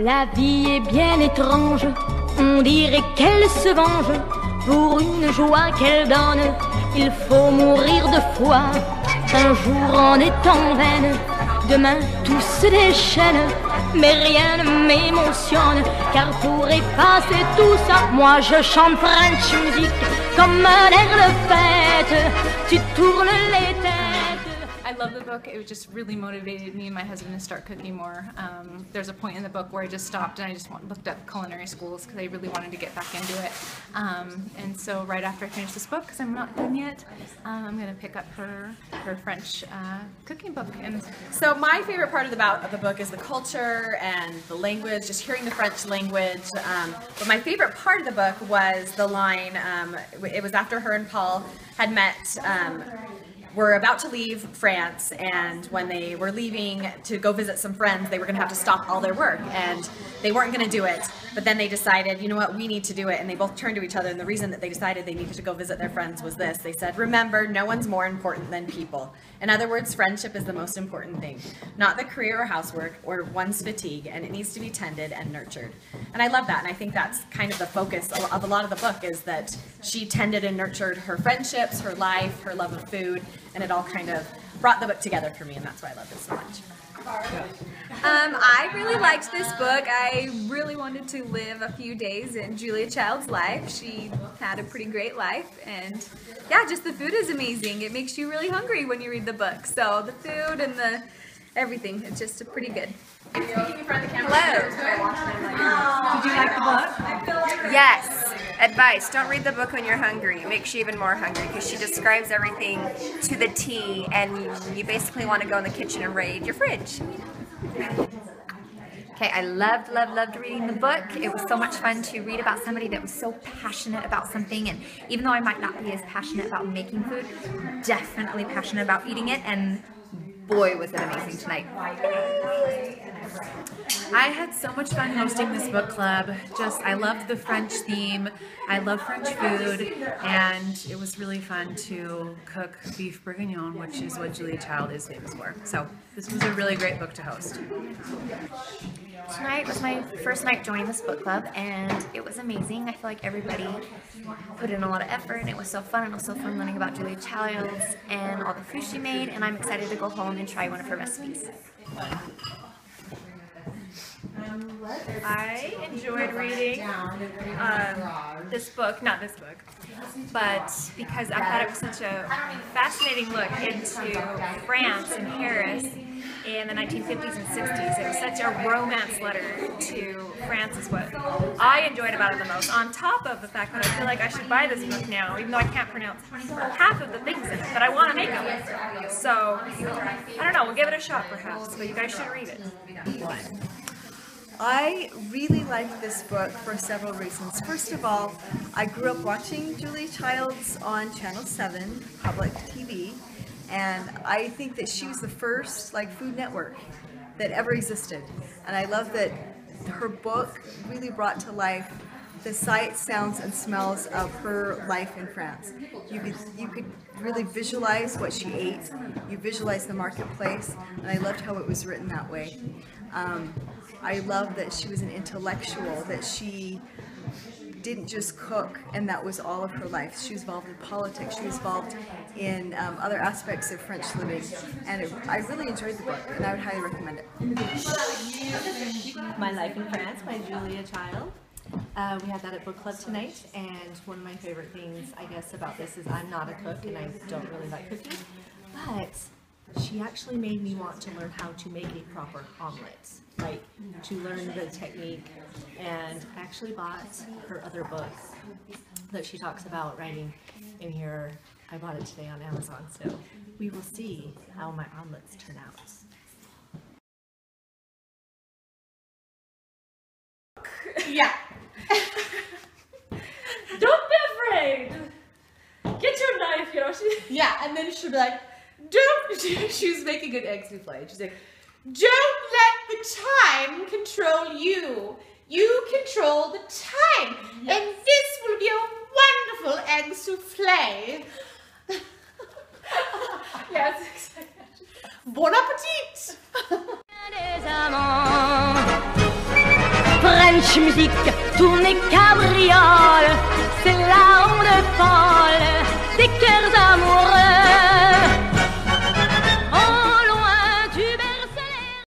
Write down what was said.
La vie est bien étrange, on dirait qu'elle se venge. Pour une joie qu'elle donne, il faut mourir de foi. Un jour en étant vaine, demain tout se déchaîne. Mais rien ne m'émotionne, car pour effacer tout ça, moi je chante French music comme un air de fête. Tu tournes les têtes. I love the book. It just really motivated me and my husband to start cooking more. There's a point in the book where I just stopped and I just looked up culinary schools because I really wanted to get back into it. And so right after I finish this book, because I'm not done yet, I'm going to pick up her French cooking book. And so my favorite part of the book is the culture and the language, just hearing the French language. But my favorite part of the book was the line, it was after her and Paul had met, were about to leave France, and when they were leaving to go visit some friends, they were going to have to stop all their work, and they weren't going to do it. But then they decided, you know what, we need to do it, and they both turned to each other, and the reason that they decided they needed to go visit their friends was this. They said, remember, no one's more important than people. In other words, friendship is the most important thing, not the career or housework or one's fatigue, and it needs to be tended and nurtured. And I love that, and I think that's kind of the focus of a lot of the book, is that she tended and nurtured her friendships, her life, her love of food, and it all kind of brought the book together for me, and that's why I love it so much. I really liked this book. I really wanted to live a few days in Julia Child's life. She had a pretty great life, and yeah, just the food is amazing. It makes you really hungry when you read the book. So the food and the everything, it's just pretty good. Hello. Did you like the book? Yes. Advice, don't read the book when you're hungry. It makes you even more hungry because she describes everything to the T, and you basically want to go in the kitchen and raid your fridge. Okay, I loved reading the book. It was so much fun to read about somebody that was so passionate about something, and even though I might not be as passionate about making food, definitely passionate about eating it, and boy was it amazing tonight. I had so much fun hosting this book club. I loved the French theme. I love French food, and it was really fun to cook beef bourguignon, which is what Julia Child is famous for. So this was a really great book to host. Tonight was my first night joining this book club, and it was amazing. I feel like everybody put in a lot of effort, and it was so fun. And it was so fun learning about Julia Child's and all the food she made, and I'm excited to go home and try one of her recipes. I enjoyed reading this book, not this book, but because I thought it was such a fascinating look into France and Paris in the 1950s and 60s. It was such a romance letter to France is what I enjoyed about it the most, on top of the fact that I feel like I should buy this book now, even though I can't pronounce half of the things in it, but I want to make them. So, I don't know, we'll give it a shot perhaps, but you guys should read it. I really liked this book for several reasons. First of all, I grew up watching Julia Child's on Channel 7 public TV, and I think that she was the first Food Network that ever existed. And I love that her book really brought to life the sights, sounds, and smells of her life in France. You could really visualize what she ate. You visualize the marketplace, and I loved how it was written that way. I love that she was an intellectual, that she didn't just cook and that was all of her life. She was involved in politics, she was involved in other aspects of French living, and I really enjoyed the book, and I would highly recommend it. My Life in France by Julia Child. We had that at book club tonight, and one of my favorite things, I guess, about this is I'm not a cook and I don't really like cooking, but she actually made me want to learn how to make a proper omelet, to learn the technique, and I actually bought her other book that she talks about writing in here. I bought it today on Amazon, so we will see how my omelets turn out. Yeah. Don't be afraid. Get your knife, Yeah, and then she'll be like, don't, she was making an egg souffle. She's like, don't let the time control you. You control the time. Yes. And this will be a wonderful egg souffle. Yes. Bon appetit. French music, tournée cabriole, c'est la ronde folle.